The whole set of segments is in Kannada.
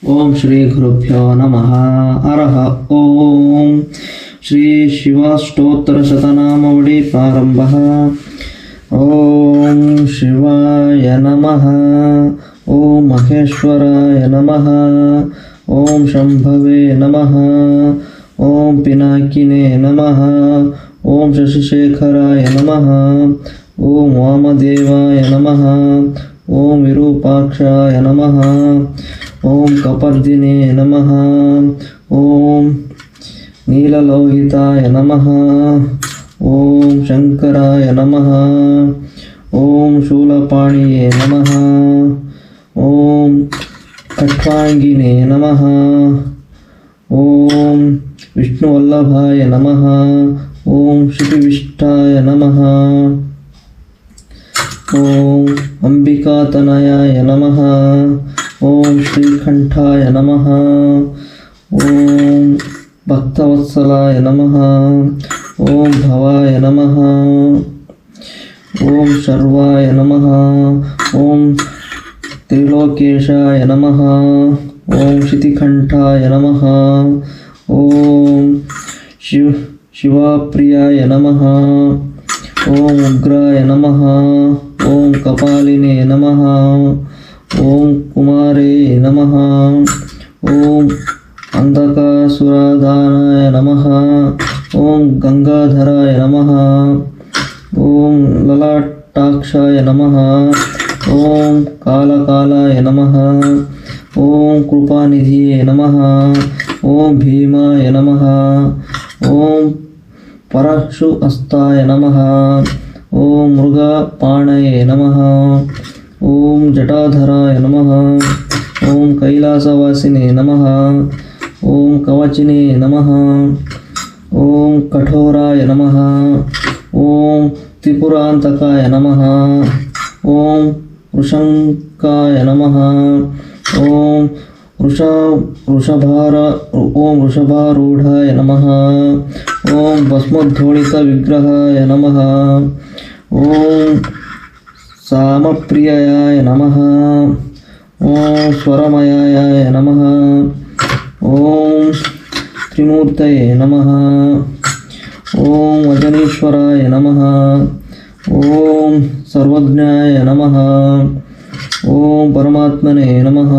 ಓಂ ಶ್ರೀ ಗುರುಭ್ಯೋ ನಮಃ. ಹರಃ ಓಂ. ಶ್ರೀ ಶಿವಾಷ್ಟೋತ್ತರ ಶತನಾಮಾವಳಿ ಪ್ರಾರಂಭಃ. ಓಂ ಶಿವಾಯ ನಮಃ. ಓಂ ಮಹೇಶ್ವರಾಯ ನಮಃ. ಓಂ ಶಂಭವೇ ನಮಃ. ಓಂ ಪಿನಾಕಿನೇ ನಮಃ. ಓಂ ಶಶಿಶೇಖರಾಯ ನಮಃ. ಓಂ ವಾಮದೇವಾಯ ನಮಃ. ಓಂ ವಿರೂಪಾಕ್ಷಾಯ ನಮಃ. ಓಂ ಕಪರ್ದಿನೇ ನಮಃ. ಓಂ ನೀಲಲೋಹಿತಾಯ ನಮಃ. ಓಂ ಶಂಕರಾಯ ನಮಃ. ಓಂ ಶೂಲಪಾಣಿಯೇ ನಮಃ. ಓಂ ಖಟ್ವಾಂಗಿನೇ ನಮಃ. ಓಂ ವಿಷ್ಣುವಲ್ಲಭಾಯ ನಮಃ. ಓಂ ಶ್ರೀವಿಷ್ಠಾಯ ನಮಃ. ಓಂ ಅಂಬಿಕಾತನಯಾಯ ನಮಃ. ಓಂ ಶ್ರೀಕಂಠಾಯ ನಮಃ. ಓಂ ಭಕ್ತವತ್ಸಲಾಯ ನಮಃ. ಓಂ ಭವಾಯ ನಮಃ. ಓಂ ಶರ್ವಾಯ ನಮಃ. ಓಂ ತ್ರಿಲೋಕೇಶಾಯ ನಮಃ. ಓಂ ಶಿತಿಕಂಠಾಯ ನಮಃ. ಓಂ ಶಿವಪ್ರಿಯಾಯ ನಮಃ. ಓಂ ಉಗ್ರಾಯ ನಮಃ. ಓಂ ಕಪಾಲಿನೇ ನಮಃ. ಓಂ ಕುಮಾರೇ ನಮಃ. ಓಂ ಅಂಧಕಾಸುರದಾನಾಯ ನಮಃ. ಓಂ ಗಂಗಾಧರಾಯ ನಮಃ. ಓಂ ಲಲಾಟಾಕ್ಷಾಯ ನಮಃ. ಓಂ ಕಾಲಕಾಲಾಯ ನಮಃ. ಓಂ ಕೃಪಾನಿಧಿಯೇ ನಮಃ. ಓಂ ಭೀಮಾಯ ನಮಃ. ಓಂ ಪರಶುಹಸ್ತಾಯ ನಮಃ. ಓಂ ಮೃಗಪಾಣಯೇ ನಮಃ. ಓಂ ಜಟಾಧರಾಯ ನಮಃ. ಓಂ ಕೈಲಾಸವಾಸಿನೇ ನಮಃ. ಓಂ ಕವಚಿನೇ ನಮಃ. ಓಂ ಕಠೋರಾಯ ನಮಃ. ಓಂ ತ್ರಿಪುರಾಂತಕಾಯ ನಮಃ. ಓಂ ವೃಷಂಕಾಯ ನಮಃ. ಓಂ ವೃಷಭಾರೂಢಾಯ ನಮಃ. ಓಂ ಭಸ್ಮೋದ್ಧೂಳಿತ ವಿಗ್ರಹಾಯ ನಮಃ. ಓಂ ಸಾಮಪ್ರಿಯಾಯ ನಮಃ. ಓಂ ಸ್ವರಮಯಾಯ ನಮಃ. ಓಂ ತ್ರಿಮೂರ್ತಯೇ ನಮಃ. ಓಂ ವಜನೀಶ್ವರಾಯ ನಮಃ. ಓಂ ಸರ್ವಜ್ಞಾಯ ನಮಃ. ಓಂ ಪರಮಾತ್ಮನೇ ನಮಃ.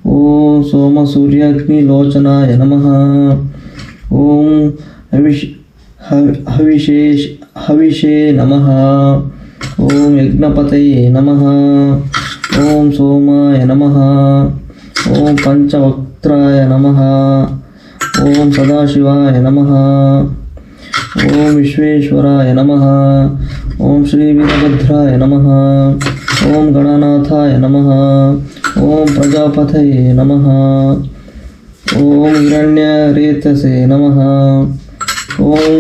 ಓಂ ಸೋಮಸೂರ್ಯಾಗ್ನಿಲೋಚನಾಯ ನಮಃ. ಓಂ ಹವಿಷೇ ನಮಃ. ಓಂ ಯಜ್ಞಪತಯೇ ನಮಃ. ಓಂ ಸೋಮಾಯ ನಮಃ. ಓಂ ಪಂಚವಕ್ತ್ರಾಯ ನಮಃ. ಓಂ ಸದಾಶಿವಾಯ ನಮಃ. ಓಂ ವಿಶ್ವೇಶ್ವರಾಯ ನಮಃ. ಓಂ ಶ್ರೀ ವೀರಭದ್ರಾಯ ನಮಃ. ಓಂ ಗಣನಾಥಾಯ ನಮಃ. ಓಂ ಪ್ರಜಾಪತಯೇ ನಮಃ. ಓಂ ಹಿರಣ್ಯರೇತಸೇ ನಮಃ. ಓಂ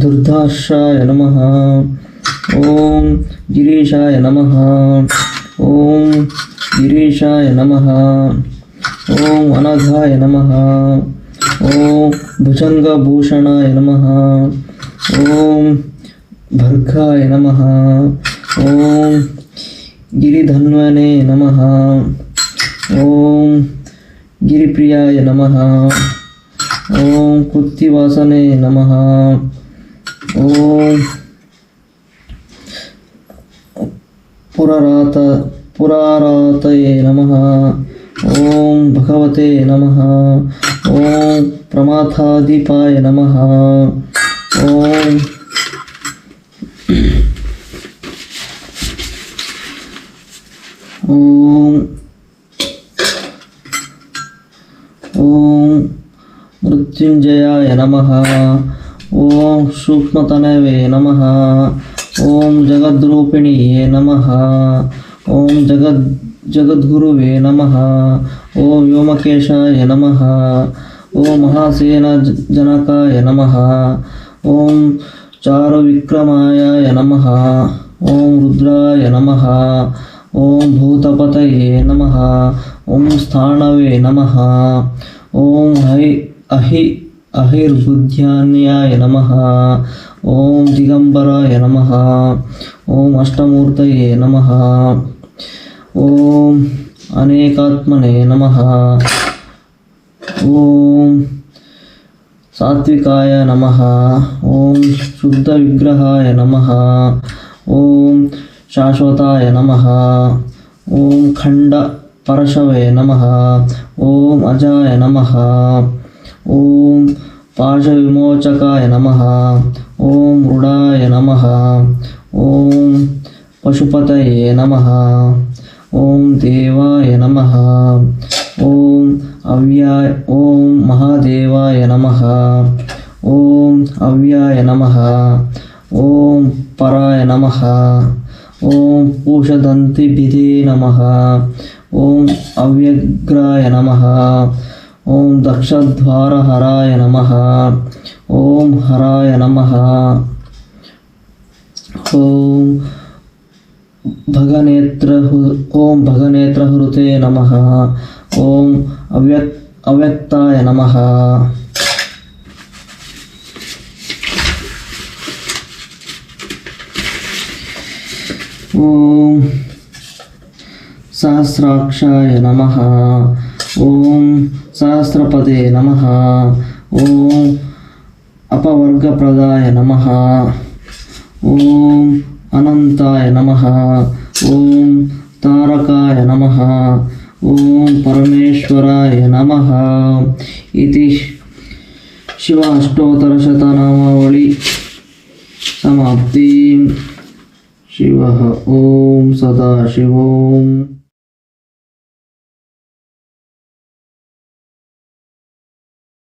ದುರ್ಧಾಶ್ರಾಯ ನಮಃ. ಓಂ ಗಿರೀಶಾಯ ನಮಃ. ಓಂ ಗಿರೀಶಾಯ ನಮಃ. ಓಂ ಅನಘಾಯ ನಮಃ. ಓಂ ಭುಜಂಗಭೂಷಣಾಯ ನಮಃ. ಓಂ ಭರ್ಗಾಯ ನಮಃ. ಓಂ ಗಿರಿಧನ್ವನೇ ನಮಃ. ಓಂ ಗಿರಿಪ್ರಿಯಾಯ ನಮಃ. ಓಂ ಕೃತ್ತಿವಾಸನೇ ನಮಃ. ಓಂ ಪುರಾರಾತಯೇ ನಮಃ. ಓಂ ಭಗವತೆ ನಮಃ. ಓಂ ಪ್ರಮಾಥಾಧಿಪಾಯ ನಮಃ. ಓಂ ಓಂ ಓಂ ಮೃತ್ಯುಂಜಯಾಯ ನಮಃ. ಓಂ ಸೂಕ್ಷ್ಮತನವೇ ನಮಃ. ಓಂ ಜಗದ್ರೂಪಿಣಿಯೇ ನಮಃ. ಓಂ ಜಗದ್ಗುರುವೇ ನಮಃ. ಓಂ ವ್ಯೋಮಕೇಶಾಯ ನಮಃ. ಓಂ ಮಹಾಸೇನಜನಕಾಯ ನಮಃ. ಓಂ ಚಾರುವಿಕ್ರಮಾಯ ನಮಃ. ಓಂ ರುದ್ರಾಯ ನಮಃ. ಓಂ ಭೂತಪತಯೇ ನಮಃ. ಓಂ ಸ್ಥಾಣವೇ ನಮಃ. ಓಂ ಅಹಿರ್ಬುದ್ಧ್ಯಾನ್ಯಾಯ ನಮಃ. ಓಂ ದಿಗಂಬರಾಯ ನಮಃ. ಓಂ ಅಷ್ಟಮೂರ್ತಯೇ ನಮಃ. ಓಂ अनेकात्मने नमः। ॐ सात्विकाय नमः। ॐ शुद्धविग्रहाय नमः। ॐ शाश्वताय नमः। ॐ खण्डपरशवे नमः। ॐ अजाय नमः। ॐ पाशविमोचकाय नमः। ॐ मृडाय नमः। ॐ पशुपतये नमः। ॐ देवाय नमः। ॐ महादेवाय नमः। ॐ अव्याय नमः। ॐ पराय नमः। ॐ पूषदन्तिभिधे नमः। ॐ अव्यग्राय नमः। ॐ दक्षद्वारहराय नमः। ॐ हराय नमः। ॐ भगनेत्रहृते नमः। ॐ अव्यक्ताय नमः। ॐ सहस्राक्षाय नमः। ॐ सहस्रपदे नमः। ॐ अपवर्गप्रदाय नमः। ॐ अनन्ताय नमः। ॐ तारकाय नमः। ॐ परमेश्वराय नमः। इति शिव अष्टोत्तरशतनामावली समाप्ति। शिवः ॐ सदाशिवोम्।